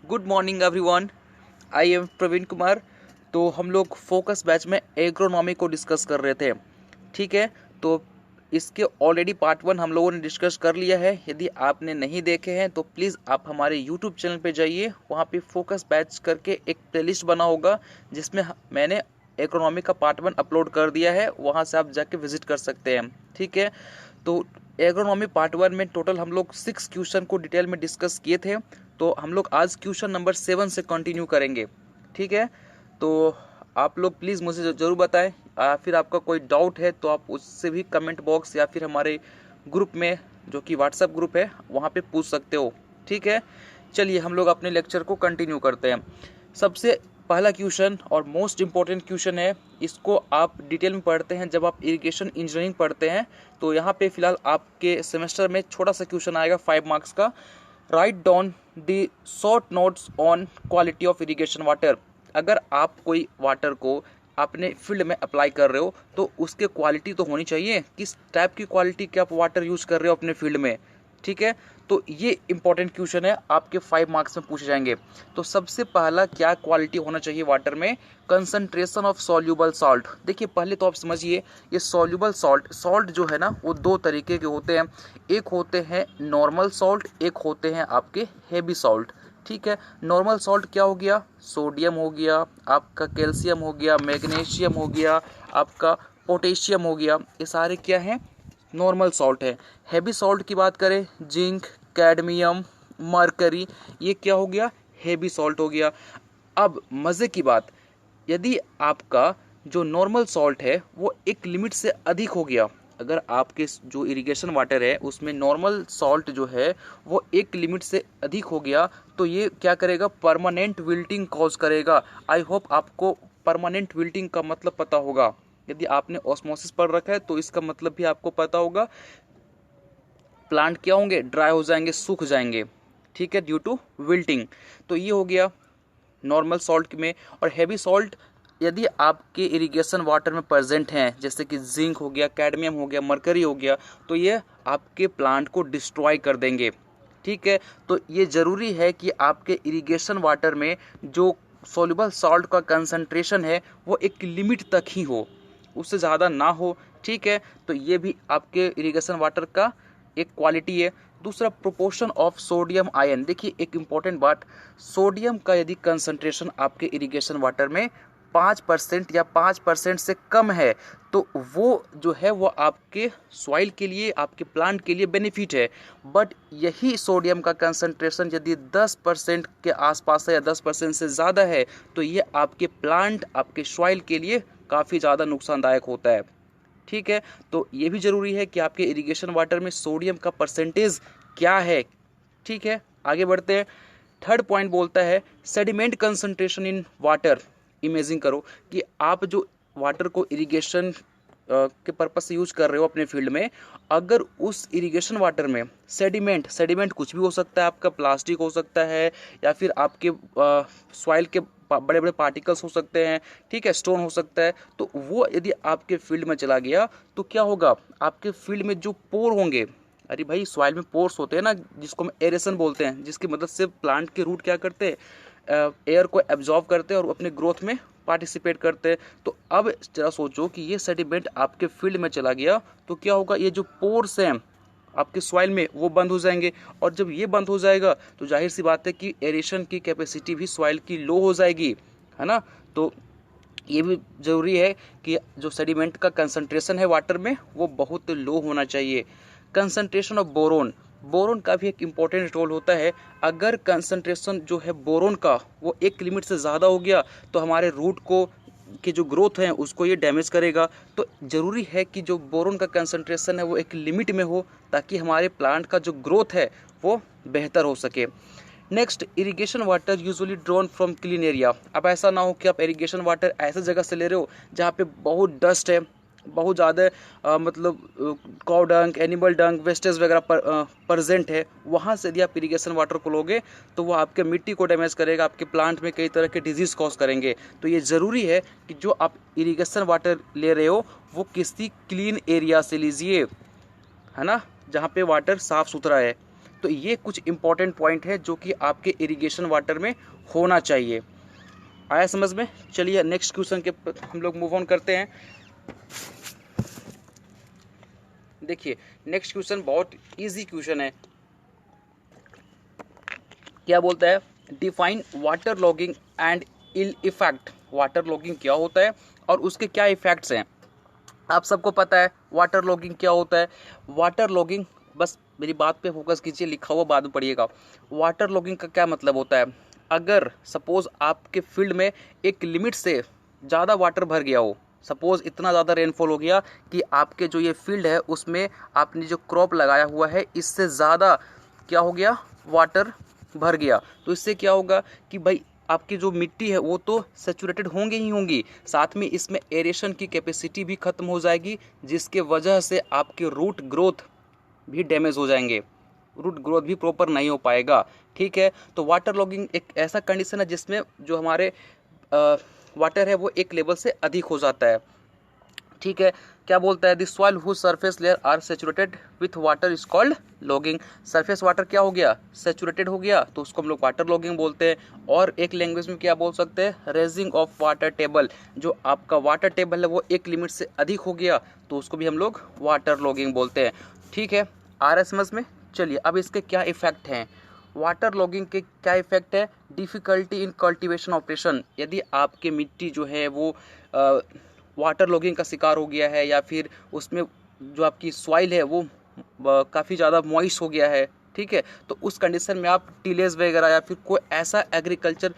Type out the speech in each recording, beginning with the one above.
Good morning everyone. I am Praveen Kumar. तो हम लोग फोकस बैच में एग्रोनॉमी को डिस्कस कर रहे थे। ठीक है, तो इसके ऑलरेडी पार्ट 1 हम लोगों ने डिस्कस कर लिया है। यदि आपने नहीं देखे हैं तो प्लीज़ आप हमारे यूट्यूब चैनल पे जाइए, वहाँ पे फोकस बैच करके एक प्लेलिस्ट बना होगा जिसमें मैंने एग्रोनॉमी का पार्ट 1 अपलोड कर दिया है, वहाँ से आप जाके विजिट कर सकते हैं। ठीक है, तो एग्रोनॉमी पार्ट 1 में टोटल हम लोग 6 क्वेश्चन को डिटेल में डिस्कस किए थे। तो हम लोग आज क्वेश्चन नंबर 7 से कंटिन्यू करेंगे। ठीक है, तो आप लोग प्लीज़ मुझे ज़रूर बताएं। फिर आपका कोई डाउट है तो आप उससे भी कमेंट बॉक्स या फिर हमारे ग्रुप में, जो कि व्हाट्सएप ग्रुप है, वहाँ पे पूछ सकते हो। ठीक है, चलिए हम लोग अपने लेक्चर को कंटिन्यू करते हैं। सबसे पहला क्वेश्चन और मोस्ट इम्पॉर्टेंट क्वेश्चन है, इसको आप डिटेल में पढ़ते हैं जब आप इरिगेशन इंजीनियरिंग पढ़ते हैं। तो यहाँ पे फिलहाल आपके सेमेस्टर में छोटा सा क्वेश्चन आएगा 5 मार्क्स का। Write down the short notes on quality of irrigation water. अगर आप कोई वाटर को अपने फील्ड में अप्लाई कर रहे हो तो उसके क्वालिटी तो होनी चाहिए, किस टाइप की क्वालिटी के आप वाटर यूज़ कर रहे हो अपने फील्ड में। ठीक है, तो ये इंपॉर्टेंट क्वेश्चन है, आपके 5 मार्क्स में पूछे जाएंगे। तो सबसे पहला क्या क्वालिटी होना चाहिए वाटर में? Concentration of soluble salt. देखिए पहले तो आप समझिए, ये सॉल्यूबल सॉल्ट जो है ना, वो दो तरीके के होते हैं। एक होते हैं नॉर्मल सॉल्ट, एक होते हैं आपके हेवी सॉल्ट। ठीक है, नॉर्मल सॉल्ट क्या हो गया? सोडियम हो गया, आपका कैल्शियम हो गया, मैग्नीशियम हो गया, आपका पोटेशियम हो गया, ये सारे क्या हैं? नॉर्मल सॉल्ट है। हेवी सॉल्ट की बात करें, जिंक, कैडमियम, मरकरी, ये क्या हो गया? हेवी सॉल्ट हो गया। अब मज़े की बात, यदि आपका जो नॉर्मल सॉल्ट है वो एक लिमिट से अधिक हो गया, अगर आपके जो इरिगेशन वाटर है उसमें नॉर्मल सॉल्ट जो है वो एक लिमिट से अधिक हो गया, तो ये क्या करेगा? परमानेंट विल्टिंग कॉज करेगा। आई होप आपको परमानेंट विल्टिंग का मतलब पता होगा। यदि आपने ऑस्मोसिस पढ़ रखा है तो इसका मतलब भी आपको पता होगा। प्लांट क्या होंगे? ड्राई हो जाएंगे, सूख जाएंगे। ठीक है, ड्यू टू विल्टिंग। तो ये हो गया नॉर्मल सॉल्ट में। और हेवी सॉल्ट यदि आपके इरिगेशन वाटर में प्रेजेंट हैं, जैसे कि जिंक हो गया, कैडमियम हो गया, मरकरी हो गया, तो ये आपके प्लांट को डिस्ट्रॉय कर देंगे। ठीक है, तो ये ज़रूरी है कि आपके इरिगेशन वाटर में जो सॉल्युबल सॉल्ट का कंसंट्रेशन है वो एक लिमिट तक ही हो, उससे ज़्यादा ना हो। ठीक है, तो ये भी आपके इरिगेशन वाटर का एक क्वालिटी है। दूसरा, प्रोपोर्शन ऑफ सोडियम आयन। देखिए एक इम्पॉर्टेंट बात, सोडियम का यदि कंसंट्रेशन आपके इरिगेशन वाटर में 5% या 5% से कम है तो वो जो है वो आपके सॉइल के लिए, आपके प्लांट के लिए बेनिफिट है। बट यही सोडियम का कंसंट्रेशन यदि 10% के आसपास है या 10% से ज़्यादा है तो ये आपके प्लांट, आपके सॉइल के लिए काफ़ी ज़्यादा नुकसानदायक होता है। ठीक है, तो ये भी ज़रूरी है कि आपके इरिगेशन वाटर में सोडियम का परसेंटेज क्या है। ठीक है, आगे बढ़ते हैं। थर्ड पॉइंट बोलता है sediment concentration in water. Imagine करो कि आप जो वाटर को इरिगेशन के पर्पज से यूज कर रहे हो अपने फील्ड में, अगर उस इरिगेशन वाटर में सेडिमेंट कुछ भी हो सकता है, आपका प्लास्टिक हो सकता है या फिर आपके सॉइल के बड़े बड़े पार्टिकल्स हो सकते हैं, ठीक है, स्टोन हो सकता है, तो वो यदि आपके फील्ड में चला गया तो क्या होगा? आपके फील्ड में जो पोर होंगे, अरे भाई सॉइल में पोर्स होते हैं ना, जिसको हम एरेशन बोलते हैं, जिसकी मदद से प्लांट के रूट क्या करते हैं? एयर को एब्जॉर्ब करते हैं और अपने ग्रोथ में पार्टिसिपेट करते हैं। तो अब जरा सोचो कि ये सेडिमेंट आपके फील्ड में चला गया तो क्या होगा? ये जो पोर्स हैं आपके सॉइल में वो बंद हो जाएंगे, और जब ये बंद हो जाएगा तो जाहिर सी बात है कि एरेशन की कैपेसिटी भी सॉइल की लो हो जाएगी, है ना। तो ये भी ज़रूरी है कि जो सेडिमेंट का कंसंट्रेशन है वाटर में वो बहुत लो होना चाहिए। कंसंट्रेशन ऑफ बोरोन, बोरोन का भी एक इम्पॉर्टेंट रोल होता है। अगर कंसंट्रेशन जो है बोरोन का वो एक लिमिट से ज़्यादा हो गया तो हमारे रूट को की जो ग्रोथ है उसको ये डैमेज करेगा। तो ज़रूरी है कि जो बोरोन का कंसंट्रेशन है वो एक लिमिट में हो ताकि हमारे प्लांट का जो ग्रोथ है वो बेहतर हो सके। Next, irrigation water usually drawn from clean area. अब ऐसा ना हो कि आप इरिगेशन वाटर ऐसे जगह से ले रहे हो जहाँ पे बहुत डस्ट है, बहुत ज़्यादा मतलब काउ डंग, एनिमल डंग, वेस्टेज वगैरह प्रेजेंट है, वहाँ से यदि आप इरिगेशन वाटर को लोगे तो वो आपके मिट्टी को डैमेज करेगा, आपके प्लांट में कई तरह के डिजीज कॉज करेंगे। तो ये ज़रूरी है कि जो आप इरिगेशन वाटर ले रहे हो वो किसी क्लीन एरिया से लीजिए, है ना, जहाँ पे वाटर साफ़ सुथरा है। तो ये कुछ इंपॉर्टेंट पॉइंट है जो कि आपके इरिगेशन वाटर में होना चाहिए। आया समझ में? चलिए नेक्स्ट क्वेश्चन के हम लोग मूव ऑन करते हैं। देखिए नेक्स्ट क्वेश्चन बहुत इजी क्वेश्चन है। क्या बोलता है? Define water logging and ill effect. Water logging क्या होता है और उसके क्या इफेक्ट्स हैं? आप सबको पता है वाटर लॉगिंग क्या होता है। वाटर लॉगिंग, बस मेरी बात पे फोकस कीजिए, लिखा हुआ बाद में पढ़िएगा। वाटर लॉगिंग का क्या मतलब होता है? अगर सपोज आपके फील्ड में एक लिमिट से ज़्यादा वाटर भर गया हो, सपोज इतना ज़्यादा रेनफॉल हो गया कि आपके जो ये फील्ड है उसमें आपने जो क्रॉप लगाया हुआ है इससे ज़्यादा क्या हो गया, वाटर भर गया, तो इससे क्या होगा कि भाई आपकी जो मिट्टी है वो तो सेचुरेटेड होंगी ही होंगी, साथ में इसमें एरेशन की कैपेसिटी भी खत्म हो जाएगी, जिसके वजह से आपके रूट ग्रोथ भी डैमेज हो जाएंगे, रूट ग्रोथ भी प्रॉपर नहीं हो पाएगा। ठीक है, तो वाटर लॉगिंग एक ऐसा कंडीशन है जिसमें जो हमारे वाटर है वो एक लेवल से अधिक हो जाता है। ठीक है, क्या बोलता है? The soil whose surface layer are saturated with water is called logging. Surface water क्या हो गया? सेचुरेटेड हो गया, तो उसको हम लोग वाटर लॉगिंग बोलते हैं। और एक लैंग्वेज में क्या बोल सकते हैं? Raising of water table. जो आपका वाटर टेबल है वो एक लिमिट से अधिक हो गया तो उसको भी हम लोग वाटर लॉगिंग बोलते हैं। ठीक है, आ रहा है समझ में? चलिए अब इसके क्या इफेक्ट हैं। वाटर लॉगिंग के क्या इफेक्ट है? Difficulty in cultivation operation. यदि आपकी मिट्टी जो है वो वाटर लॉगिंग का शिकार हो गया है या फिर उसमें जो आपकी सॉइल है वो काफ़ी ज़्यादा मॉइस्ट हो गया है, ठीक है, तो उस कंडीशन में आप टिलेज वगैरह या फिर कोई ऐसा एग्रीकल्चर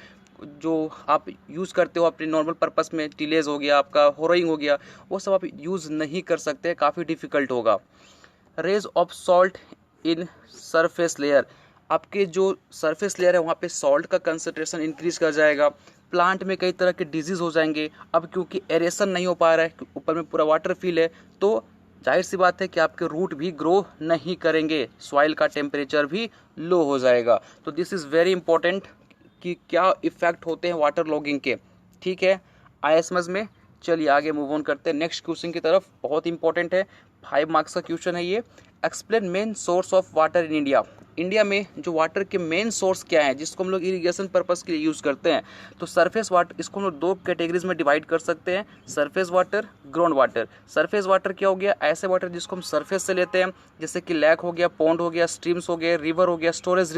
जो आप यूज़ करते हो अपने नॉर्मल पर्पस में, टिलेज हो गया, आपका होरोइंग हो गया, वो सब आप यूज़ नहीं कर सकते, काफ़ी डिफ़िकल्ट होगा। Raise of salt in surface layer. आपके जो सरफेस लेयर है वहाँ पे सॉल्ट का कंसंट्रेशन इंक्रीज कर जाएगा। प्लांट में कई तरह के डिजीज़ हो जाएंगे। अब क्योंकि एरेशन नहीं हो पा रहा है, ऊपर में पूरा वाटर फील है, तो जाहिर सी बात है कि आपके रूट भी ग्रो नहीं करेंगे, सॉइल का टेम्परेचर भी लो हो जाएगा। तो दिस इज़ वेरी इंपॉर्टेंट कि क्या इफेक्ट होते हैं वाटर लॉगिंग के। ठीक है, आया समझ में? चलिए आगे मूव ऑन करते हैं नेक्स्ट क्वेश्चन की तरफ। बहुत इंपॉर्टेंट है, 5 मार्क्स का क्वेश्चन है ये। Explain main source of water in India. India में जो वाटर के मेन सोर्स क्या है जिसको हम लोग इरिगेशन पर्पस के लिए यूज़ करते हैं? तो सरफेस वाटर, इसको हम लोग 2 कैटेगरीज में डिवाइड कर सकते हैं, surface water, ground water. Surface water क्या हो गया? ऐसे वाटर जिसको हम सरफेस से लेते हैं, जैसे कि लेक हो गया, पॉन्ड हो गया, स्ट्रीम्स हो गए, रिवर हो गया, स्टोरेज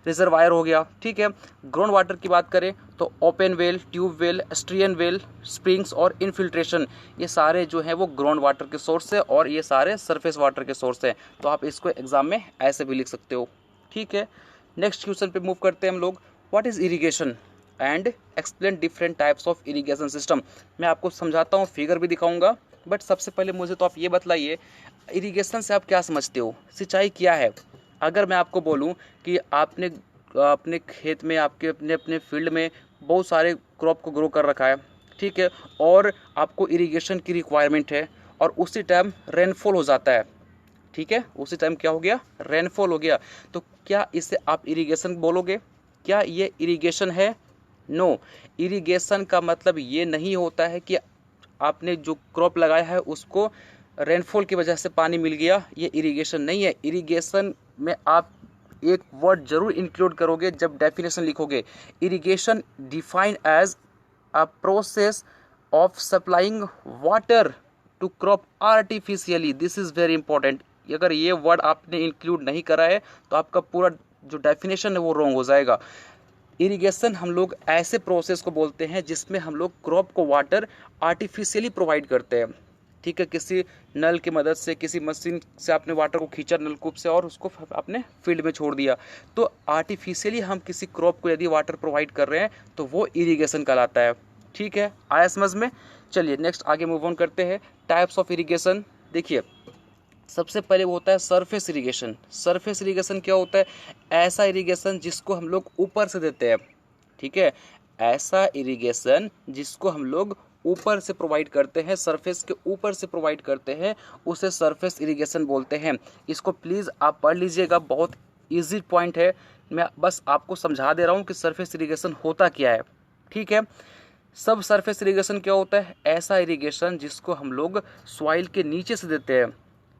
रिजर्वायर हो गया। ठीक है, ग्राउंड वाटर की बात करें तो ओपन वेल, ट्यूब वेल, स्ट्रियन वेल, स्प्रिंग्स और इनफिल्ट्रेशन, ये सारे जो हैं वो ग्राउंड वाटर के सोर्स है और ये सारे सरफेस वाटर के सोर्स हैं। तो आप इसको एग्जाम में ऐसे भी लिख सकते हो। ठीक है, नेक्स्ट क्वेश्चन पे मूव करते हैं हम लोग। What is irrigation and explain different types of irrigation system. मैं आपको समझाता हूँ, फिगर भी दिखाऊंगा, बट सबसे पहले मुझे तो आप ये बतलाइए इरिगेशन से आप क्या समझते हो, सिंचाई क्या है? अगर मैं आपको बोलूं कि आपने अपने खेत में, आपके अपने अपने फील्ड में बहुत सारे क्रॉप को ग्रो कर रखा है, ठीक है, और आपको इरिगेशन की रिक्वायरमेंट है और उसी टाइम रेनफॉल हो जाता है, ठीक है, उसी टाइम क्या हो गया? रेनफॉल हो गया, तो क्या इसे आप इरिगेशन बोलोगे? क्या ये इरिगेशन है? नो, इरिगेशन का मतलब ये नहीं होता है कि आपने जो क्रॉप लगाया है उसको रेनफॉल की वजह से पानी मिल गया, ये इरिगेशन नहीं है। इरिगेशन में आप एक वर्ड जरूर इंक्लूड करोगे जब डेफिनेशन लिखोगे। Irrigation define as a process of supplying water to crop artificially. This is very important. अगर ये वर्ड आपने इंक्लूड नहीं करा है तो आपका पूरा जो डेफिनेशन है वो रॉन्ग हो जाएगा। इरिगेशन हम लोग ऐसे प्रोसेस को बोलते हैं जिसमें हम लोग क्रॉप को वाटर आर्टिफिशियली प्रोवाइड करते हैं, ठीक है, किसी नल की मदद से, किसी मशीन से आपने वाटर को खींचा नलकूप से और उसको आपने फील्ड में छोड़ दिया, तो आर्टिफिशियली हम किसी क्रॉप को यदि वाटर प्रोवाइड कर रहे हैं तो वो इरिगेशन कहलाता है। ठीक है, आया समझ में? चलिए नेक्स्ट आगे मूव ऑन करते हैं। टाइप्स ऑफ इरिगेशन देखिए, सबसे पहले वो होता है सरफेस इरिगेशन। सरफेस इरिगेशन क्या होता है? ऐसा इरिगेशन जिसको हम लोग ऊपर से देते हैं, ठीक है, ऐसा इरिगेशन जिसको हम लोग ऊपर से प्रोवाइड करते हैं, सरफेस के ऊपर से प्रोवाइड करते हैं, उसे सरफेस इरिगेशन बोलते हैं। इसको प्लीज़ आप पढ़ लीजिएगा, बहुत इजी पॉइंट है, मैं बस आपको समझा दे रहा हूँ कि सरफेस इरिगेशन होता क्या है। ठीक है, सब सरफेस इरिगेशन क्या होता है? ऐसा इरिगेशन जिसको हम लोग सॉइल के नीचे से देते हैं,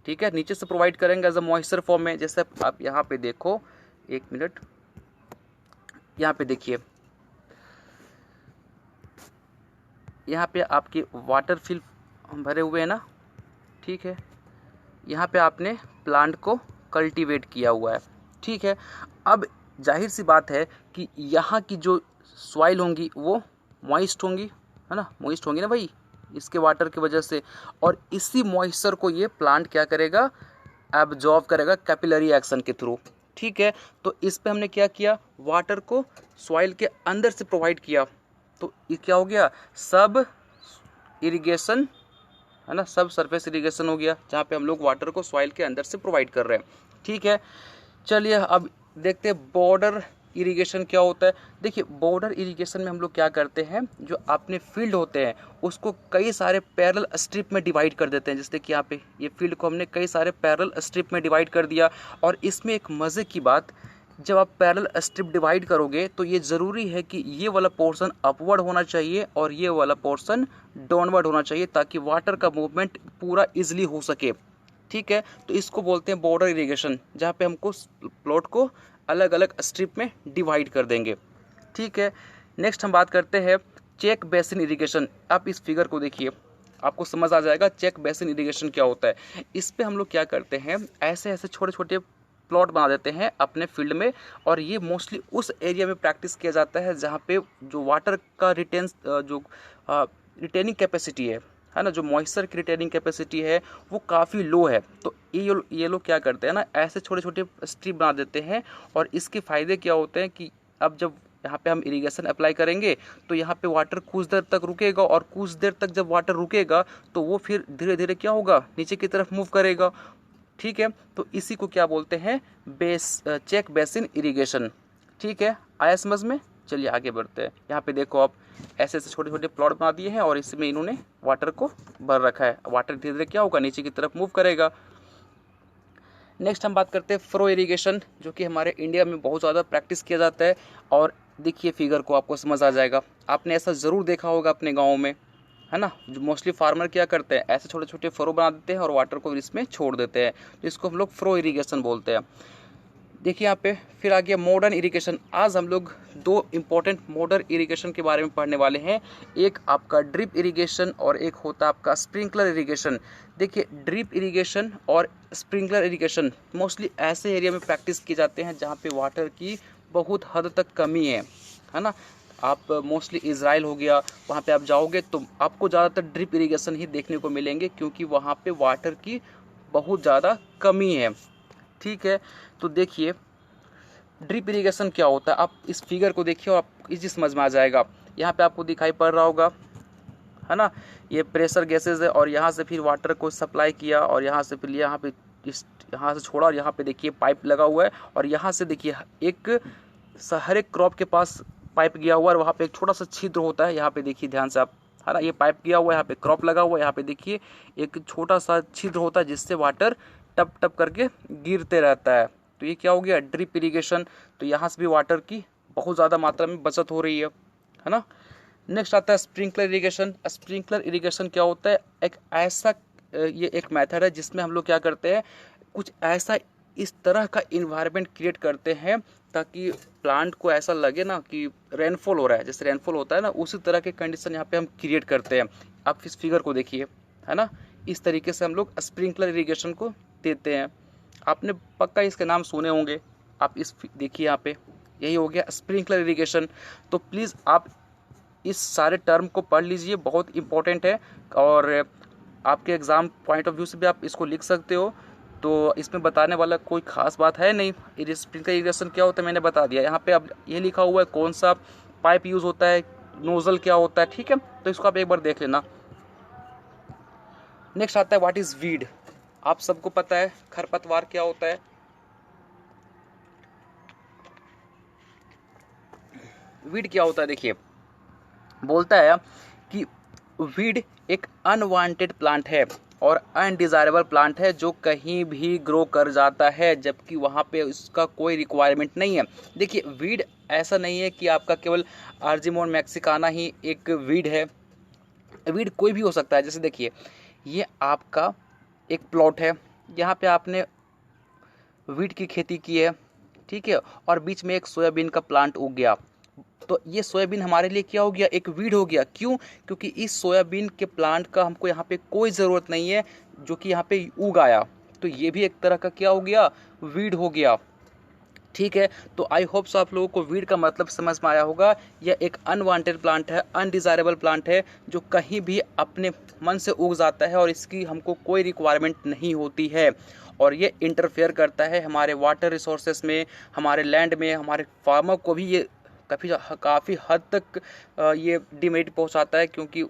ठीक है, नीचे से प्रोवाइड करेंगे एज अ मॉइस्चर फॉर्म में। जैसे आप यहाँ पे देखो, एक मिनट, यहाँ पे देखिए, यहाँ पे आपके वाटर फिल भरे हुए हैं ना, ठीक है, यहाँ पे आपने प्लांट को कल्टीवेट किया हुआ है, ठीक है। अब जाहिर सी बात है कि यहाँ की जो सॉइल होंगी वो मॉइस्ट होंगी, है ना, मॉइस्ट होंगी ना भाई, इसके वाटर की वजह से। और इसी मॉइस्चर को ये प्लांट क्या करेगा, एब्जॉर्ब करेगा कैपिलरी एक्शन के थ्रू, ठीक है। तो इस पे हमने क्या किया, वाटर को सॉइल के अंदर से प्रोवाइड किया, तो ये क्या हो गया, सब इरिगेशन, है ना, सब सरफेस इरिगेशन हो गया, जहाँ पे हम लोग वाटर को सॉइल के अंदर से प्रोवाइड कर रहे हैं, ठीक है। चलिए अब देखते हैं बॉर्डर इरिगेशन क्या होता है। देखिए बॉर्डर इरिगेशन में हम लोग क्या करते हैं, जो अपने फील्ड होते हैं उसको कई सारे पैरेलल स्ट्रिप में डिवाइड कर देते हैं। जैसे कि यहाँ पे ये फील्ड को हमने कई सारे पैरेलल स्ट्रिप में डिवाइड कर दिया। और इसमें एक मज़े की बात, जब आप पैरेलल स्ट्रिप डिवाइड करोगे तो ये ज़रूरी है कि ये वाला पोर्शन अपवर्ड होना चाहिए और ये वाला पोर्शन डाउनवर्ड होना चाहिए, ताकि वाटर का मूवमेंट पूरा इजीली हो सके, ठीक है। तो इसको बोलते हैं बॉर्डर इरिगेशन, जहाँ पे हमको प्लॉट को अलग अलग स्ट्रिप में डिवाइड कर देंगे, ठीक है। नेक्स्ट हम बात करते हैं चेक बेसिन इरिगेशन। आप इस फिगर को देखिए, आपको समझ आ जाएगा चेक बेसिन इरिगेशन क्या होता है। इस पे हम लोग क्या करते हैं, ऐसे ऐसे छोटे छोटे प्लॉट बना देते हैं अपने फील्ड में, और ये मोस्टली उस एरिया में प्रैक्टिस किया जाता है जहाँ पे जो वाटर का रिटेनिंग कैपेसिटी है ना, जो मॉइस्चर की रिटेनिंग कैपेसिटी है वो काफ़ी लो है। तो ये लोग क्या करते हैं ना, ऐसे छोटे छोटे स्ट्रिप बना देते हैं। और इसके फ़ायदे क्या होते हैं कि अब जब यहाँ पे हम इरिगेशन अप्लाई करेंगे तो यहाँ पे वाटर कुछ देर तक रुकेगा, और कुछ देर तक जब वाटर रुकेगा तो वो फिर धीरे धीरे क्या होगा, नीचे की तरफ मूव करेगा, ठीक है। तो इसी को क्या बोलते हैं, चेक बेसिन इरिगेशन, ठीक है। आया समझ में? चलिए आगे बढ़ते हैं। यहाँ पे देखो आप, ऐसे ऐसे छोटे छोटे प्लॉट बना दिए हैं और इसमें इन्होंने वाटर को भर रखा है। वाटर धीरे धीरे क्या होगा, नीचे की तरफ मूव करेगा। नेक्स्ट हम बात करते हैं फ्रो इरिगेशन, जो कि हमारे इंडिया में बहुत ज़्यादा प्रैक्टिस किया जाता है। और देखिए फिगर को, आपको समझ आ जाएगा। आपने ऐसा ज़रूर देखा होगा अपने गाँव में, है ना, जो मोस्टली फार्मर क्या करते हैं, ऐसे छोटे छोटे फ्रो बना देते हैं और वाटर को इसमें छोड़ देते हैं, तो इसको हम लोग फ्रो इरिगेशन बोलते हैं। देखिए यहाँ पे फिर आ गया मॉडर्न इरिगेशन। आज हम लोग दो इम्पोर्टेंट मॉडर्न इरिगेशन के बारे में पढ़ने वाले हैं। एक आपका ड्रिप इरिगेशन और एक होता है आपका स्प्रिंकलर इरिगेशन। देखिए ड्रिप इरिगेशन और स्प्रिंकलर इरिगेशन मोस्टली ऐसे एरिया में प्रैक्टिस किए जाते हैं जहाँ पे वाटर की बहुत हद तक कमी है ना। आप मोस्टली इज़राइल हो गया, वहाँ पे आप जाओगे तो आपको ज़्यादातर ड्रिप इरिगेशन ही देखने को मिलेंगे, क्योंकि वहाँ पे वाटर की बहुत ज़्यादा कमी है, ठीक है। तो देखिए ड्रिप इरिगेशन क्या होता है, आप इस फिगर को देखिए और आप इसी समझ में आ जाएगा। यहाँ पे आपको दिखाई पड़ रहा होगा, है ना, ये प्रेशर गैसेज है, और यहाँ से फिर वाटर को सप्लाई किया और यहाँ से फिर यहाँ पे यहाँ से छोड़ा, और यहाँ पे देखिए पाइप लगा हुआ है, और यहाँ से देखिए एक हर एक क्रॉप के पास पाइप गया हुआ है, और वहाँ पे एक छोटा सा छिद्र होता है। यहाँ पे देखिए ध्यान से आप, है ना, ये पाइप गया हुआ है, यहाँ पे क्रॉप लगा हुआ है, यहाँ पे देखिए एक छोटा सा छिद्र होता है जिससे वाटर टप टप करके गिरते रहता है। तो ये क्या हो गया, ड्रिप इरिगेशन। तो यहाँ से भी वाटर की बहुत ज़्यादा मात्रा में बचत हो रही है ना। नेक्स्ट आता है स्प्रिंकलर इरिगेशन। स्प्रिंकलर इरिगेशन क्या होता है, एक ऐसा ये एक मेथड है जिसमें हम लोग क्या करते हैं, कुछ ऐसा इस तरह का इन्वायरमेंट क्रिएट करते हैं ताकि प्लांट को ऐसा लगे ना कि रेनफॉल हो रहा है, जैसे रेनफॉल होता है ना, उसी तरह के कंडीशन यहाँ पे हम क्रिएट करते हैं। आप इस फिगर को देखिए, है ना, इस तरीके से हम लोग स्प्रिंकलर इरिगेशन को देते हैं। आपने पक्का इसके नाम सुने होंगे। आप इस देखिए यहाँ पे, यही हो गया स्प्रिंकलर इरिगेशन। तो प्लीज़ आप इस सारे टर्म को पढ़ लीजिए, बहुत इंपॉर्टेंट है, और आपके एग्ज़ाम पॉइंट ऑफ व्यू से भी आप इसको लिख सकते हो। तो इसमें बताने वाला कोई ख़ास बात है नहीं। स्प्रिंकलर इरिगेशन क्या होता है मैंने बता दिया। यहाँ पे अब ये लिखा हुआ है कौन सा पाइप यूज़ होता है, नोज़ल क्या होता है, ठीक है। तो इसको आप एक बार देख लेना। नेक्स्ट आता है व्हाट इज़ वीड। आप सबको पता है खरपतवार क्या होता है। वीड क्या होता है, देखिए बोलता है कि वीड एक अनवांटेड प्लांट है और अनडिजायरेबल प्लांट है जो कहीं भी ग्रो कर जाता है, जबकि वहाँ पे उसका कोई रिक्वायरमेंट नहीं है। देखिए वीड ऐसा नहीं है कि आपका केवल आर्जिमोन मैक्सिकाना ही एक वीड है। वीड कोई भी हो सकता है। जैसे देखिए ये आपका एक प्लॉट है, यहाँ पे आपने वीट की खेती की है, ठीक है, और बीच में एक सोयाबीन का प्लांट उग गया, तो ये सोयाबीन हमारे लिए क्या हो गया, एक वीड हो गया। क्यों? क्योंकि इस सोयाबीन के प्लांट का हमको यहाँ पे कोई ज़रूरत नहीं है, जो कि यहाँ पे उग आया, तो ये भी एक तरह का क्या हो गया, वीड हो गया। ठीक है, तो आई होप सो आप लोगों को वीड का मतलब समझ में आया होगा। यह एक अनवांटेड प्लांट है, अनडिज़ायरेबल प्लांट है, जो कहीं भी अपने मन से उग जाता है और इसकी हमको कोई रिक्वायरमेंट नहीं होती है, और ये इंटरफेयर करता है हमारे वाटर रिसोर्सेस में, हमारे लैंड में, हमारे फार्मर को भी ये काफ़ी हद तक ये डिमेरिट पहुंचाता है, क्योंकि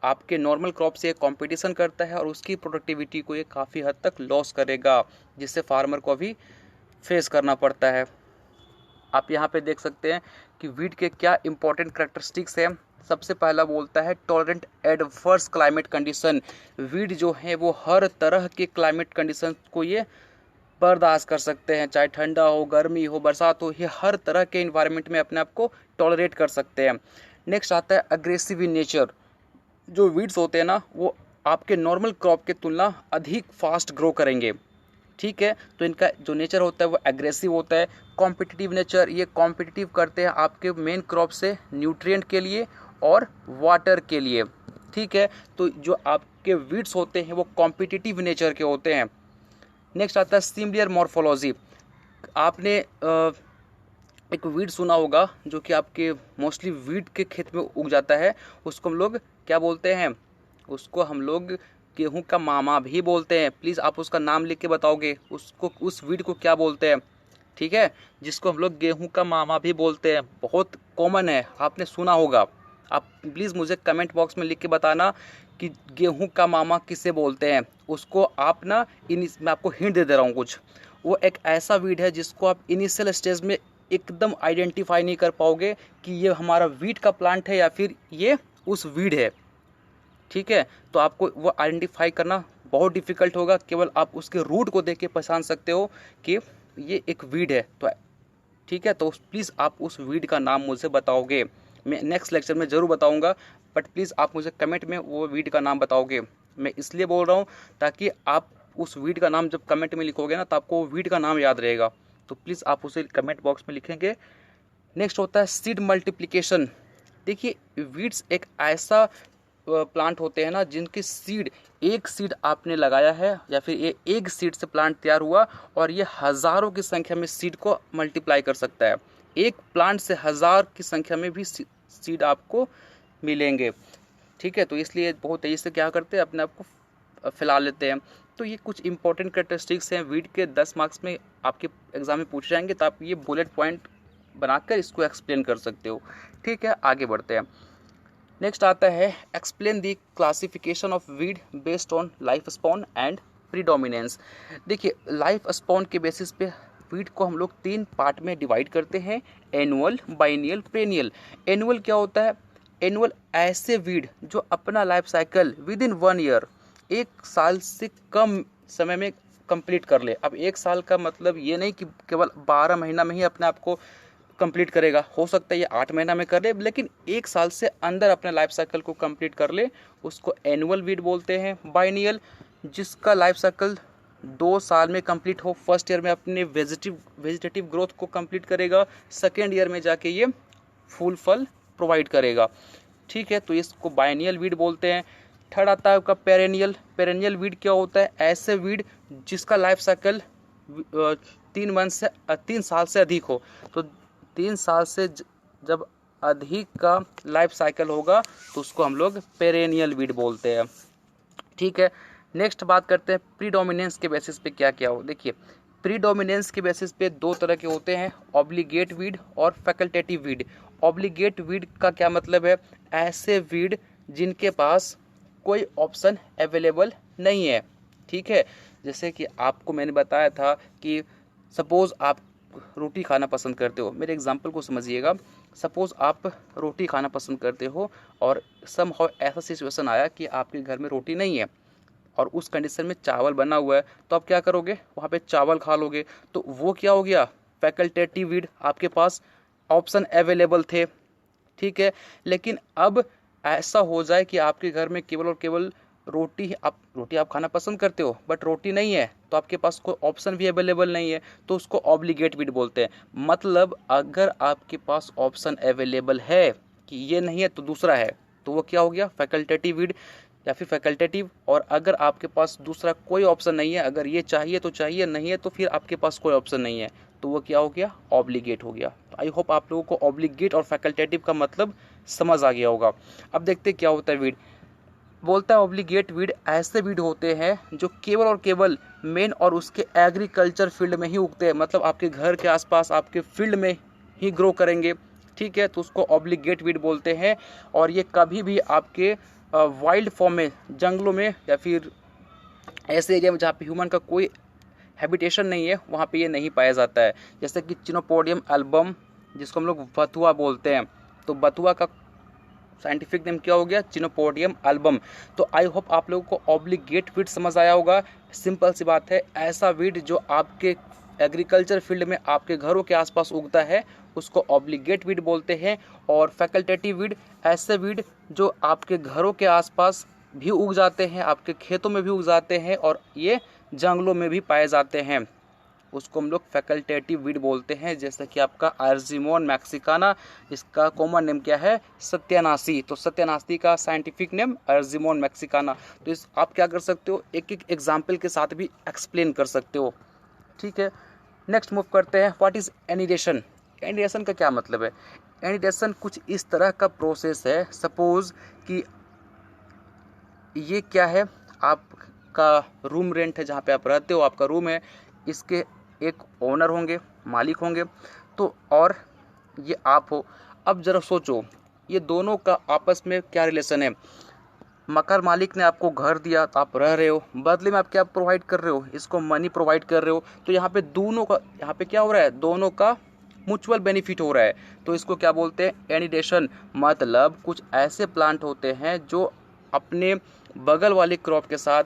आपके नॉर्मल क्रॉप से कंपटीशन करता है और उसकी प्रोडक्टिविटी को ये काफ़ी हद तक लॉस करेगा, जिससे फार्मर को भी फेस करना पड़ता है। आप यहाँ पे देख सकते हैं कि वीट के क्या इंपॉर्टेंट करैक्टरिस्टिक्स हैं। सबसे पहला बोलता है tolerant adverse climate condition. Wheat जो है वो हर तरह के क्लाइमेट कंडीशन को ये बर्दाश्त कर सकते हैं, चाहे ठंडा हो, गर्मी हो, बरसात हो, ये हर तरह के इन्वायरमेंट में अपने आप को टॉलरेट कर सकते हैं। नेक्स्ट आता है अग्रेसिव इन नेचर। जो वीड्स होते हैं ना, वो आपके नॉर्मल क्रॉप के तुलना अधिक फास्ट ग्रो करेंगे, ठीक है, तो इनका जो नेचर होता है वो एग्रेसिव होता है। कॉम्पिटिटिव नेचर, ये कॉम्पिटिटिव करते हैं आपके मेन क्रॉप से न्यूट्रिएंट के लिए और वाटर के लिए, ठीक है, तो जो आपके वीड्स होते हैं वो कॉम्पिटिटिव नेचर के होते हैं। नेक्स्ट आता है सिमिलर मॉर्फोलॉजी। आपने एक वीड सुना होगा जो कि आपके मोस्टली वीड के खेत में उग जाता है, उसको हम लोग क्या बोलते हैं, उसको हम लोग गेहूं का मामा भी बोलते हैं। प्लीज़ आप उसका नाम लिख के बताओगे, उसको, उस वीड को क्या बोलते हैं, ठीक है, जिसको हम लोग गेहूं का मामा भी बोलते हैं। बहुत कॉमन है, आपने सुना होगा। आप प्लीज़ मुझे कमेंट बॉक्स में लिख के बताना कि गेहूं का मामा किसे बोलते हैं। उसको आप ना, मैं आपको हिंट दे रहा हूँ कुछ, वो एक ऐसा वीड है जिसको आप इनिशियल स्टेज में एकदम आइडेंटिफाई नहीं कर पाओगे कि ये हमारा वीट का प्लांट है या फिर ये उस वीड है, ठीक है, तो आपको वो आइडेंटिफाई करना बहुत डिफिकल्ट होगा। केवल आप उसके रूट को देख के पहचान सकते हो कि ये एक वीड है, तो ठीक है, तो प्लीज़ आप उस वीड का नाम मुझे बताओगे। मैं नेक्स्ट लेक्चर में ज़रूर बताऊंगा, बट प्लीज़ आप मुझे कमेंट में वो वीड का नाम बताओगे। मैं इसलिए बोल रहा हूँ ताकि आप उस वीड का नाम जब कमेंट में लिखोगे ना, तो आपको वो वीड का नाम याद रहेगा, तो प्लीज़ आप उसे कमेंट बॉक्स में लिखेंगे। नेक्स्ट होता है सीड मल्टीप्लिकेशन। देखिए, वीड्स एक ऐसा प्लांट होते हैं ना जिनकी सीड, एक सीड आपने लगाया है या फिर ये एक सीड से प्लांट तैयार हुआ और ये हज़ारों की संख्या में सीड को मल्टीप्लाई कर सकता है। एक प्लांट से हज़ार की संख्या में भी सीड आपको मिलेंगे, ठीक है, तो इसलिए बहुत तेज़ी से क्या करते हैं, अपने आप को फैला लेते हैं। तो ये कुछ इंपॉर्टेंट कैरेक्टरिस्टिक्स हैं वीड के, 10 मार्क्स में आपके एग्जाम में पूछे जाएंगे, तो आप ये बुलेट पॉइंट बनाकर इसको एक्सप्लेन कर सकते हो, ठीक है। आगे बढ़ते हैं। नेक्स्ट आता है explain the classification of weed based on life spawn and predominance. देखिए, लाइफ स्पॉन के बेसिस पे वीड को हम लोग 3 पार्ट में डिवाइड करते हैं, एनुअल, बाइनियल, पेनियल। एनुअल क्या होता है? एनुअल ऐसे वीड जो अपना life cycle with in 1 year, 1 साल से कम समय में कंप्लीट कर ले। अब 1 साल का मतलब ये नहीं कि केवल 12 महीना में ही अपने आप को कंप्लीट करेगा, हो सकता है ये 8 महीना में कर ले, लेकिन 1 साल से अंदर अपने लाइफ साइकिल को कंप्लीट कर ले, उसको एनुअल वीड बोलते हैं। बाइनियल, जिसका लाइफ साइकिल 2 साल में कंप्लीट हो, फर्स्ट ईयर में अपने वेजिटेटिव ग्रोथ को कंप्लीट करेगा, सेकेंड ईयर में जाके ये फूल फल प्रोवाइड करेगा, ठीक है, तो इसको बाइनियल वीड बोलते हैं। थर्ड आता है आपका पेरेनियल। पेरेनियल वीड क्या होता है? ऐसे वीड जिसका लाइफ साइकिल 3 साल से अधिक हो, तो 3 साल से जब अधिक का लाइफ साइकिल होगा तो उसको हम लोग पेरेनियल वीड बोलते हैं, ठीक है। नेक्स्ट बात करते हैं प्रीडोमिनेंस के बेसिस पे क्या क्या हो। देखिए, प्रीडोमिनेंस के बेसिस पे 2 तरह के होते हैं, ऑब्लिगेट वीड और फैकल्टेटिव वीड। ऑब्लिगेट वीड का क्या मतलब है? ऐसे वीड जिनके पास कोई ऑप्शन अवेलेबल नहीं है, ठीक है। जैसे कि आपको मैंने बताया था कि सपोज़ आप रोटी खाना पसंद करते हो, मेरे एग्जांपल को समझिएगा। सपोज़ आप रोटी खाना पसंद करते हो और समहाउ ऐसा सिचुएशन आया कि आपके घर में रोटी नहीं है और उस कंडीशन में चावल बना हुआ है, तो आप क्या करोगे? वहाँ पे चावल खा लोगे। तो वो क्या हो गया? फैकल्टेटिव वीड, आपके पास ऑप्शन अवेलेबल थे, ठीक है। लेकिन अब ऐसा हो जाए कि आपके घर में केवल और केवल रोटी आप खाना पसंद करते हो बट रोटी नहीं है तो आपके पास कोई ऑप्शन भी अवेलेबल नहीं है, तो उसको ऑब्लिगेट वीड बोलते हैं। मतलब अगर आपके पास ऑप्शन अवेलेबल है कि ये नहीं है तो दूसरा है, तो वो क्या हो गया, फैकल्टेटिव वीड या फिर फैकल्टेटिव। और अगर आपके पास दूसरा कोई ऑप्शन नहीं है, अगर ये चाहिए तो चाहिए, नहीं है तो फिर आपके पास कोई ऑप्शन नहीं है, तो वो क्या हो गया, ऑब्लिगेट हो गया। तो आई होप आप लोगों को ऑब्लिगेट और फैकल्टेटिव का मतलब समझ आ गया होगा। अब देखते क्या होता है वीड। बोलता है ऑब्लिगेट वीड ऐसे वीड होते हैं जो केवल और केवल मेन और उसके एग्रीकल्चर फील्ड में ही उगते हैं, मतलब आपके घर के आसपास आपके फील्ड में ही ग्रो करेंगे, ठीक है, तो उसको ऑब्लिगेट वीड बोलते हैं। और ये कभी भी आपके वाइल्ड फॉर्म में, जंगलों में या फिर ऐसे एरिया में जहाँ पे ह्यूमन का कोई हैबिटेशन नहीं है, वहाँ पे ये नहीं पाया जाता है। जैसे कि चिनोपोडियम एल्बम, जिसको हम लोग बथुआ बोलते हैं, तो बथुआ का साइंटिफिक नेम क्या हो गया, चिनोपोडियम एल्बम। तो आई होप आप लोगों को ऑब्लिगेट वीड समझ आया होगा। सिंपल सी बात है, ऐसा वीड जो आपके एग्रीकल्चर फील्ड में आपके घरों के आसपास उगता है उसको ऑब्लिगेट वीड बोलते हैं। और फैकल्टेटिव वीड ऐसे वीड जो आपके घरों के आसपास भी उग जाते हैं, आपके खेतों में भी उग जाते हैं और ये जंगलों में भी पाए जाते हैं, उसको हम लोग फैकल्टेटिव वीड बोलते हैं। जैसे कि आपका आर्जिमोन मैक्सिकाना, इसका कॉमन नेम क्या है, सत्यानाशी, तो सत्यानाशी का साइंटिफिक नेम आर्जिमोन मैक्सिकाना। तो इस आप क्या कर सकते हो, एक एक एग्जाम्पल के साथ भी एक्सप्लेन कर सकते हो, ठीक है। नेक्स्ट मूव करते हैं, व्हाट इज एनिडेशन। एनिडेशन का क्या मतलब है। एनिडेशन कुछ इस तरह का प्रोसेस है, सपोज कि ये क्या है, आपका रूम रेंट है, जहाँ पे आप रहते हो, आपका रूम है, इसके एक ओनर होंगे, मालिक होंगे, तो और ये आप हो। अब जरा सोचो ये दोनों का आपस में क्या रिलेशन है। मकान मालिक ने आपको घर दिया तो आप रह रहे हो, बदले में आप क्या प्रोवाइड कर रहे हो, इसको मनी प्रोवाइड कर रहे हो। तो यहाँ पे दोनों का, यहाँ पे क्या हो रहा है, दोनों का म्यूचुअल बेनिफिट हो रहा है, तो इसको क्या बोलते हैं, एनिडेशन। मतलब कुछ ऐसे प्लांट होते हैं जो अपने बगल वाले क्रॉप के साथ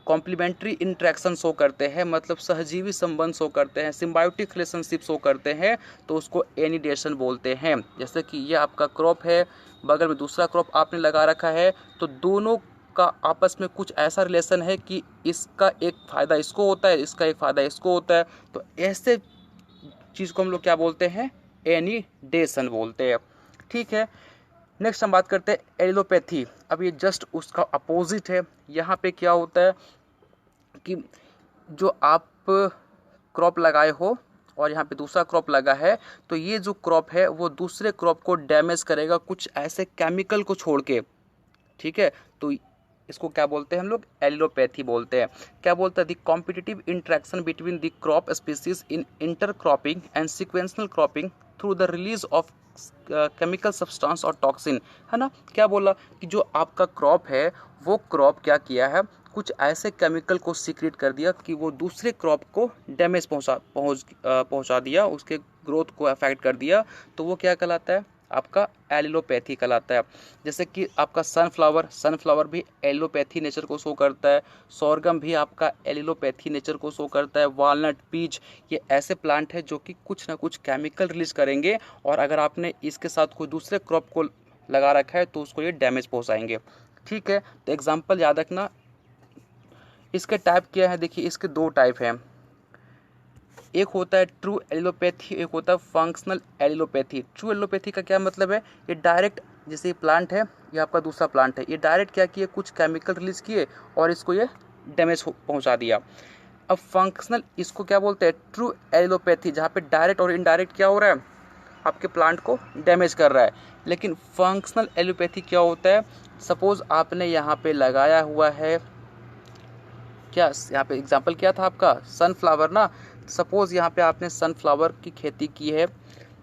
कॉम्प्लीमेंट्री इंट्रैक्शन शो करते हैं, मतलब सहजीवी संबंध शो करते हैं, सिम्बायोटिक रिलेशनशिप शो करते हैं, तो उसको एनिडेशन बोलते हैं। जैसे कि ये आपका क्रॉप है, बगल में दूसरा क्रॉप आपने लगा रखा है, तो दोनों का आपस में कुछ ऐसा रिलेशन है कि इसका एक फ़ायदा इसको होता है, इसका एक फ़ायदा इसको होता है, तो ऐसे चीज़ को हम लोग क्या बोलते हैं, एनिडेशन बोलते हैं, ठीक है। नेक्स्ट हम बात करते हैं एलोपैथी। अब ये जस्ट उसका अपोजिट है। यहाँ पे क्या होता है कि जो आप क्रॉप लगाए हो और यहाँ पे दूसरा क्रॉप लगा है, तो ये जो क्रॉप है वो दूसरे क्रॉप को डैमेज करेगा कुछ ऐसे केमिकल को छोड़ के, ठीक है। तो इसको क्या बोलते हैं हम लोग, एलोपैथी बोलते हैं। क्या बोलते हैं, the competitive interaction between the crop species in intercropping and sequential cropping through the release of chemical substance और टॉक्सिन, है ना। क्या बोला कि जो आपका क्रॉप है वो क्रॉप क्या किया है, कुछ ऐसे केमिकल को सीक्रेट कर दिया कि वो दूसरे क्रॉप को डैमेज पहुंचा दिया, उसके ग्रोथ को अफेक्ट कर दिया, तो वो क्या कहलाता है, आपका एलोपैथी कहलाता है। जैसे कि आपका सनफ्लावर भी एलोपैथी नेचर को शो करता है, सोरगम भी आपका एलोपैथी नेचर को शो करता है, वालनट, पीच, ये ऐसे प्लांट है जो कि कुछ ना कुछ केमिकल रिलीज करेंगे, और अगर आपने इसके साथ कोई दूसरे क्रॉप को लगा रखा है तो उसको ये डैमेज पहुंचाएंगे, ठीक है। तो एग्जाम्पल याद रखना। इसके टाइप क्या है, देखिए इसके दो टाइप हैं, एक होता है ट्रू एलोपैथी, एक होता है फंक्शनल एलोपैथी। ट्रू एलोपैथी का क्या मतलब है, ये डायरेक्ट, जैसे ये प्लांट है, ये आपका दूसरा प्लांट है, ये डायरेक्ट क्या किए, कुछ केमिकल रिलीज किए और इसको ये डैमेज पहुंचा दिया। अब फंक्शनल, इसको क्या बोलते हैं, ट्रू एलोपैथी, जहाँ पे डायरेक्ट और इनडायरेक्ट क्या हो रहा है, आपके प्लांट को डैमेज कर रहा है। लेकिन फंक्शनल एलोपैथी क्या होता है, सपोज आपने यहाँ पे लगाया हुआ है, क्या यहाँ पे एग्जाम्पल क्या था आपका, सनफ्लावर ना। सपोज यहाँ पे आपने सनफ्लावर की खेती की है,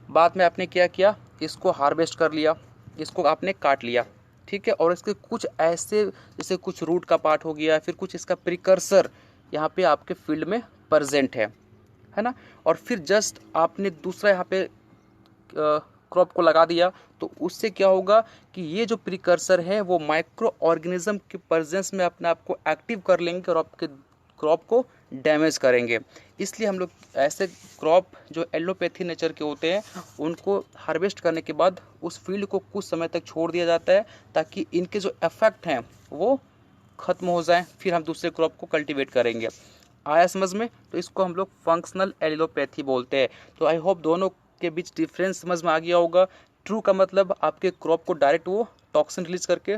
बाद में आपने क्या किया, इसको हार्वेस्ट कर लिया, इसको आपने काट लिया, ठीक है, और इसके कुछ ऐसे, जैसे कुछ रूट का पार्ट हो गया, फिर कुछ इसका प्रिकर्सर यहाँ पे आपके फील्ड में प्रेजेंट है ना, और फिर जस्ट आपने दूसरा यहाँ पे क्रॉप को लगा दिया, तो उससे क्या होगा कि ये जो प्रिकर्सर है वो माइक्रो ऑर्गेनिज्म के प्रेजेंस में अपने आप को एक्टिव कर लेंगे और आपके क्रॉप को डैमेज करेंगे। इसलिए हम लोग ऐसे क्रॉप जो एलोपैथी नेचर के होते हैं उनको हार्वेस्ट करने के बाद उस फील्ड को कुछ समय तक छोड़ दिया जाता है, ताकि इनके जो इफेक्ट हैं वो ख़त्म हो जाए फिर हम दूसरे क्रॉप को कल्टीवेट करेंगे। आया समझ में? तो इसको हम लोग फंक्शनल एलिलोपैथी बोलते हैं। तो आई होप दोनों के बीच डिफरेंस समझ में आ गया होगा। ट्रू का मतलब आपके क्रॉप को डायरेक्ट वो टॉक्सिन रिलीज करके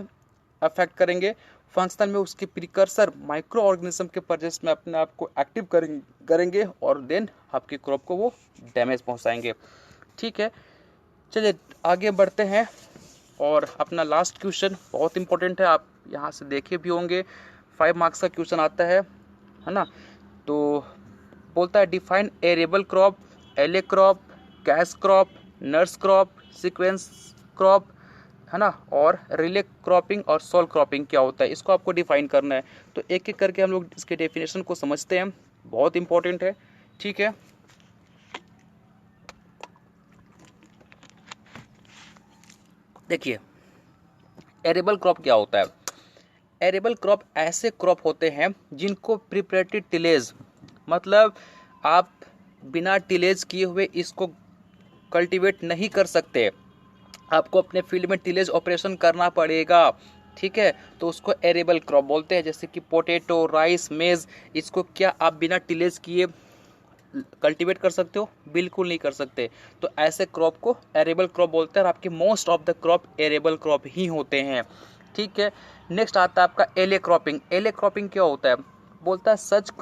अफेक्ट करेंगे। फंक्शनल में उसके प्रिकर्सर माइक्रो ऑर्गेनिज्म के प्रेजेंस में अपने आप को एक्टिव करेंगे और देन आपके क्रॉप को वो डैमेज पहुंचाएंगे। ठीक है, चलिए आगे बढ़ते हैं। और अपना लास्ट क्वेश्चन बहुत इंपॉर्टेंट है, आप यहाँ से देखे भी होंगे, 5 मार्क्स का क्वेश्चन आता है ना। तो बोलता है डिफाइन एरेबल क्रॉप, एले crop, cash crop, nurse crop, sequence crop, है ना, और रिले क्रॉपिंग और सोल क्रॉपिंग क्या होता है, इसको आपको डिफाइन करना है। तो एक एक करके हम लोग इसके डेफिनेशन को समझते हैं, बहुत इंपॉर्टेंट है। ठीक है, देखिए एरेबल क्रॉप क्या होता है। एरेबल क्रॉप ऐसे क्रॉप होते हैं जिनको प्रिपरेटरी टिलेज, मतलब आप बिना टिलेज किए हुए इसको कल्टीवेट नहीं कर सकते, आपको अपने फील्ड में टिलेज ऑपरेशन करना पड़ेगा। ठीक है, तो उसको एरेबल क्रॉप बोलते हैं। जैसे कि पोटैटो, राइस, मेज, इसको क्या आप बिना टिलेज किए कल्टीवेट कर सकते हो? बिल्कुल नहीं कर सकते। तो ऐसे क्रॉप को एरेबल क्रॉप बोलते हैं और आपके most of the crop arable crop ही होते हैं। ठीक है, नेक्स्ट आता है आपका एले क्रॉपिंग। एले क्रॉपिंग क्या होता है? बोलता है such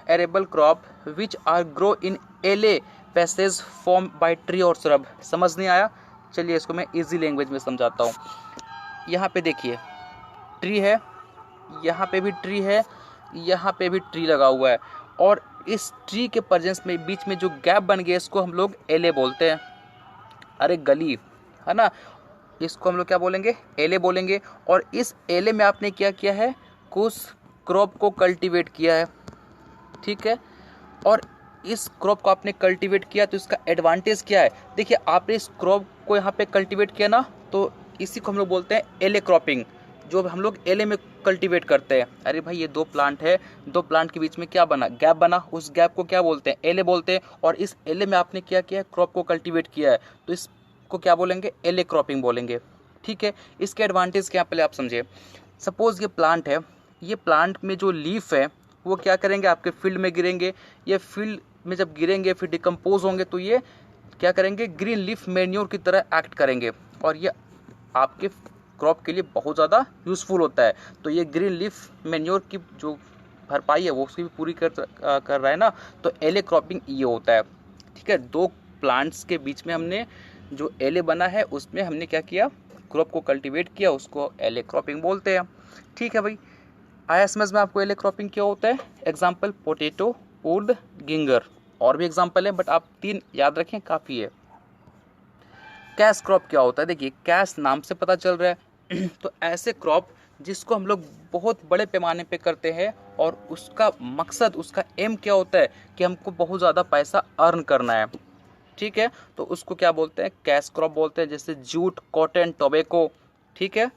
arable crop which are grow in alley passage form by tree और श्रब। समझ नहीं आया? चलिए इसको मैं इजी लैंग्वेज में समझाता हूँ। यहाँ पे देखिए ट्री है, यहाँ पे भी ट्री है, यहाँ पे भी ट्री लगा हुआ है, और इस ट्री के प्रेजेंस में बीच में जो गैप बन गया इसको हम लोग एले बोलते हैं। अरे गली, है ना, इसको हम लोग क्या बोलेंगे? एले बोलेंगे। और इस एले में आपने क्या किया है? कुछ क्रॉप को कल्टीवेट किया है। ठीक है, और इस क्रॉप को आपने कल्टीवेट किया तो इसका एडवांटेज क्या है? देखिए आपने इस क्रॉप को यहाँ पे कल्टीवेट किया ना, तो इसी को हम लोग बोलते हैं एले क्रॉपिंग, जो हम लोग एले में कल्टीवेट करते हैं। अरे भाई ये दो प्लांट है, दो प्लांट के बीच में क्या बना? गैप बना, उस गैप को क्या बोलते हैं? एले बोलते हैं। और इस एले में आपने क्या किया है? क्रॉप को कल्टीवेट किया है, तो इसको क्या बोलेंगे? एले क्रॉपिंग बोलेंगे। ठीक है, इसके एडवांटेज क्या पहले आप समझिए। सपोज ये प्लांट है, ये प्लांट में जो लीफ है वो क्या करेंगे? आपके फील्ड में गिरेंगे। ये फील्ड में जब गिरेंगे फिर डिकम्पोज होंगे तो ये क्या करेंगे? ग्रीन लीफ मैन्योर की तरह एक्ट करेंगे, और ये आपके क्रॉप के लिए बहुत ज़्यादा यूज़फुल होता है। तो ये ग्रीन लीफ मैन्योर की जो भरपाई है वो उसकी भी पूरी कर रहा है ना। तो एले क्रॉपिंग ये होता है। ठीक है, दो प्लांट्स के बीच में हमने जो एले बना है उसमें हमने क्या किया? क्रॉप को कल्टीवेट किया, उसको एले क्रॉपिंग बोलते हैं। ठीक है भाई, आया समझ में आपको एले क्रॉपिंग क्या होता है? एग्जाम्पल पोटैटो, उर्द, गिंगर, और भी एग्जाम्पल है बट आप 3 याद रखें काफ़ी है। कैश क्रॉप क्या होता है? देखिए कैश नाम से पता चल रहा है तो ऐसे क्रॉप जिसको हम लोग बहुत बड़े पैमाने पे करते हैं और उसका मकसद, उसका एम क्या होता है कि हमको बहुत ज़्यादा पैसा अर्न करना है। ठीक है, तो उसको क्या बोलते हैं? कैश क्रॉप बोलते हैं। जैसे जूट, कॉटन, टोबैको। ठीक है,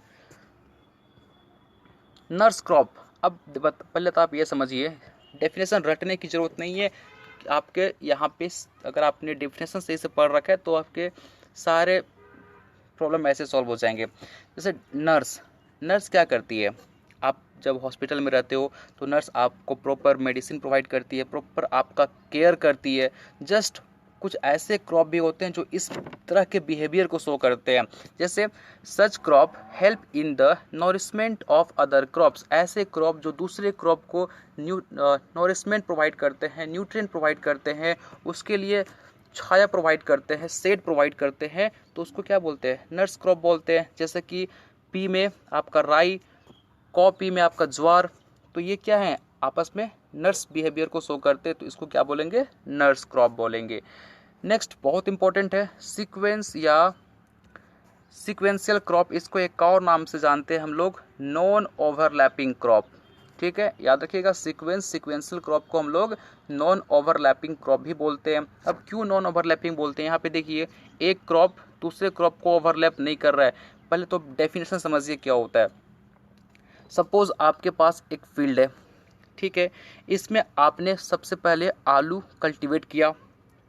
नर्स क्रॉप। अब पहले तो आप ये समझिए, डेफिनेशन रटने की ज़रूरत नहीं है। आपके यहाँ पे अगर आपने डेफिनेशन सही से पढ़ रखा है तो आपके सारे प्रॉब्लम ऐसे सॉल्व हो जाएंगे। जैसे नर्स, नर्स क्या करती है? आप जब हॉस्पिटल में रहते हो तो नर्स आपको प्रॉपर मेडिसिन प्रोवाइड करती है, प्रॉपर आपका केयर करती है। जस्ट कुछ ऐसे क्रॉप भी होते हैं जो इस तरह के बिहेवियर को शो करते हैं। जैसे such crop help in the nourishment of other crops. ऐसे क्रॉप जो दूसरे क्रॉप को नॉरिशमेंट प्रोवाइड करते हैं, न्यूट्रिएंट प्रोवाइड करते हैं, उसके लिए छाया प्रोवाइड करते हैं, शेड प्रोवाइड करते हैं, तो उसको क्या बोलते हैं? नर्स क्रॉप बोलते हैं। जैसे कि पी में आपका राई, कॉपी में आपका ज्वार, तो ये क्या है? आपस में नर्स बिहेवियर को शो करते हैं, तो इसको क्या बोलेंगे? नर्स क्रॉप बोलेंगे। नेक्स्ट बहुत इंपॉर्टेंट है सीक्वेंस या सीक्वेंशियल क्रॉप। इसको एक और नाम से जानते हैं हम लोग, नॉन ओवरलैपिंग क्रॉप। ठीक है, याद रखिएगा, सीक्वेंशियल क्रॉप को हम लोग नॉन ओवरलैपिंग क्रॉप भी बोलते हैं। अब क्यों नॉन ओवरलैपिंग बोलते हैं? यहाँ पे देखिए एक क्रॉप दूसरे क्रॉप को ओवरलैप नहीं कर रहा है। पहले तो डेफिनेशन समझिए क्या होता है। सपोज आपके पास एक फील्ड है, ठीक है, इसमें आपने सबसे पहले आलू कल्टीवेट किया।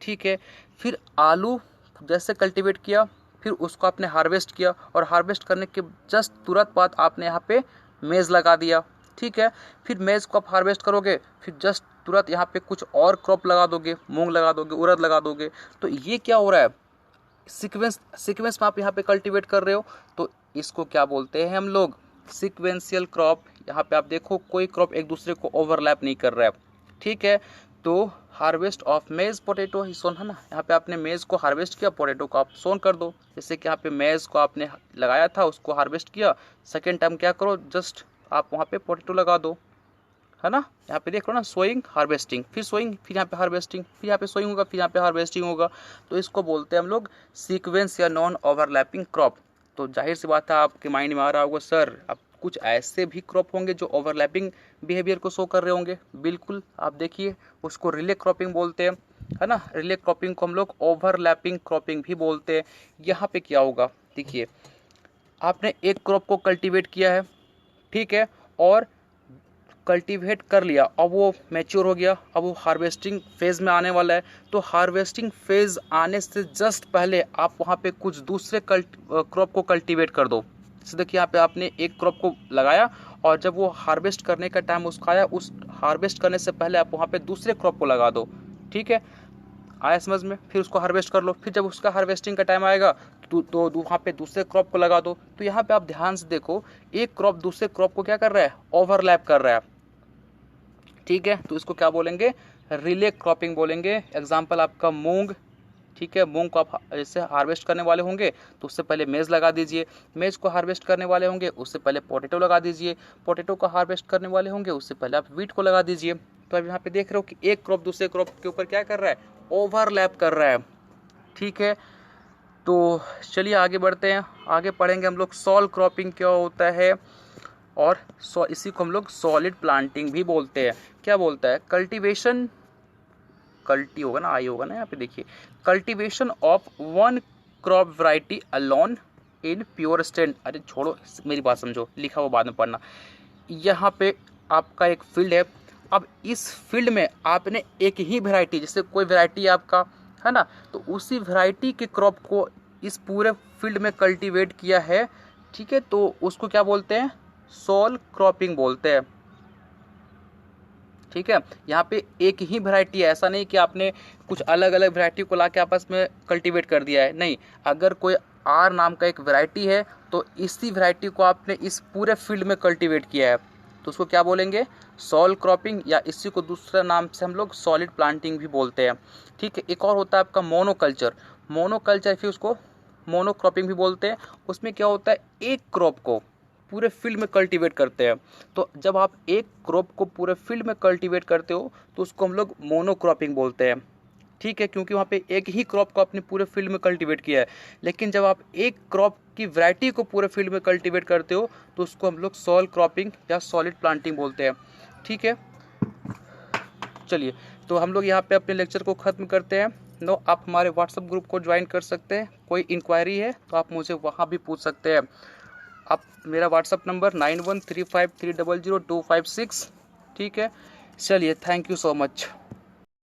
ठीक है, फिर आलू जैसे कल्टीवेट किया फिर उसको आपने हार्वेस्ट किया, और हार्वेस्ट करने के जस्ट तुरंत बाद आपने यहाँ पे मेज़ लगा दिया। ठीक है। फिर मेज को आप हार्वेस्ट करोगे, फिर जस्ट तुरंत यहाँ पे कुछ और क्रॉप लगा दोगे, मूंग लगा दोगे, उड़द लगा दोगे। तो ये क्या हो रहा है, सीक्वेंस में आप यहाँ पे कल्टीवेट कर रहे हो। तो इसको क्या बोलते हैं हम लोग, सीक्वेंशियल क्रॉप। यहाँ पे आप देखो कोई क्रॉप एक दूसरे को ओवरलैप नहीं कर रहा है, ठीक है। तो हार्वेस्ट ऑफ मेज पोटैटो ही सोन है ना, यहाँ पे आपने मेज को हार्वेस्ट किया, पोटैटो को आप सोन कर दो। जैसे कि यहाँ पे मेज को आपने लगाया था, उसको हार्वेस्ट किया, सेकेंड टाइम क्या करो, जस्ट आप वहाँ पे पोटैटो लगा दो, है ना। यहाँ पे देख लो ना, सोइंग हार्वेस्टिंग, फिर सोइंग, फिर यहाँ पे हार्वेस्टिंग, फिर यहाँ पे सोइंग होगा, फिर यहाँ पे हार्वेस्टिंग होगा। तो इसको बोलते हैं हम लोग सीक्वेंस या नॉन ओवरलैपिंग क्रॉप। तो जाहिर सी बात है आपके माइंड में आ रहा होगा, सर अब कुछ ऐसे भी क्रॉप होंगे जो ओवरलैपिंग बिहेवियर को शो कर रहे होंगे। बिल्कुल, आप देखिए उसको रिले क्रॉपिंग बोलते हैं, है ना। रिले क्रॉपिंग को हम लोग ओवरलैपिंग क्रॉपिंग भी बोलते हैं। यहाँ पे क्या होगा, देखिए आपने एक क्रॉप को कल्टीवेट किया है, ठीक है, और कल्टीवेट कर लिया, अब वो मैच्योर हो गया, अब वो हार्वेस्टिंग फेज़ में आने वाला है। तो हार्वेस्टिंग फेज़ आने से जस्ट पहले आप वहाँ पे कुछ दूसरे क्रॉप को कल्टीवेट कर दो। जैसे देखिए यहाँ पे आपने एक क्रॉप को लगाया, और जब वो हार्वेस्ट करने का टाइम उसका आया, उस हार्वेस्ट करने से पहले आप वहाँ पे दूसरे क्रॉप को लगा दो, ठीक है, आया समझ में। फिर उसको हार्वेस्ट कर लो, फिर जब उसका हार्वेस्टिंग का टाइम आएगा तो वहाँ पे दूसरे क्रॉप को लगा दो। तो यहाँ पे आप ध्यान से देखो, एक क्रॉप दूसरे क्रॉप को क्या कर रहा है, ओवरलैप कर रहा है, ठीक है। तो इसको क्या बोलेंगे, रिले क्रॉपिंग बोलेंगे। एग्जाम्पल आपका मूंग, ठीक है, मूंग को आप जैसे हार्वेस्ट करने वाले होंगे तो उससे पहले मेज लगा दीजिए, मेज को हार्वेस्ट करने वाले होंगे उससे पहले पोटैटो लगा दीजिए, पोटैटो को हार्वेस्ट करने वाले होंगे उससे पहले आप व्हीट को लगा दीजिए। तो अब यहाँ पे देख रहे हो कि एक क्रॉप दूसरे क्रॉप के ऊपर क्या कर रहा है, ओवरलैप कर रहा है, ठीक है। तो चलिए आगे बढ़ते हैं, आगे पढ़ेंगे हम लोग सॉल क्रॉपिंग क्या होता है, और इसी को हम लोग सॉलिड प्लांटिंग भी बोलते हैं। क्या बोलता है, कल्टीवेशन, कल्टी होगा ना, आई होगा ना, यहाँ पे देखिए, cultivation of one crop variety alone in pure stand. अरे छोड़ो, मेरी बात समझो, लिखा हुआ बाद में पढ़ना। यहाँ पे आपका एक फील्ड है, अब इस फील्ड में आपने एक ही वैरायटी, जैसे कोई वैरायटी आपका है ना, तो उसी वैरायटी के क्रॉप को इस पूरे फील्ड में कल्टीवेट किया है, ठीक है। तो उसको क्या बोलते हैं, सॉल क्रॉपिंग बोलते हैं, ठीक है। यहाँ पे एक ही वैरायटी है, ऐसा नहीं कि आपने कुछ अलग अलग वैरायटी को लाके आपस में कल्टीवेट कर दिया है, नहीं। अगर कोई आर नाम का एक वैरायटी है तो इसी वैरायटी को आपने इस पूरे फील्ड में कल्टीवेट किया है, तो उसको क्या बोलेंगे, सॉल क्रॉपिंग, या इसी को दूसरे नाम से हम लोग सॉलिड प्लांटिंग भी बोलते हैं, ठीक है। एक और होता है आपका मोनोकल्चर, मोनोकल्चर फिर उसको मोनोक्रॉपिंग भी बोलते हैं। उसमें क्या होता है, एक क्रॉप को पूरे फील्ड में कल्टीवेट करते हैं। तो जब आप एक क्रॉप को पूरे फील्ड में कल्टीवेट करते हो तो उसको हम लोग मोनोक्रॉपिंग बोलते हैं, ठीक है, क्योंकि वहाँ पे एक ही क्रॉप को आपने पूरे फील्ड में कल्टीवेट किया है। लेकिन जब आप एक क्रॉप की वैरायटी को पूरे फील्ड में कल्टीवेट करते हो तो उसको हम लोग सॉल क्रॉपिंग या सॉलिड प्लांटिंग बोलते हैं, ठीक है। चलिए, तो हम लोग यहाँ पे अपने लेक्चर को ख़त्म करते हैं। नो, आप हमारे व्हाट्सएप ग्रुप को ज्वाइन कर सकते हैं, कोई इंक्वायरी है तो आप मुझे वहाँ भी पूछ सकते हैं। आप मेरा व्हाट्सअप नंबर 9135300256, ठीक है। चलिए, थैंक यू सो मच।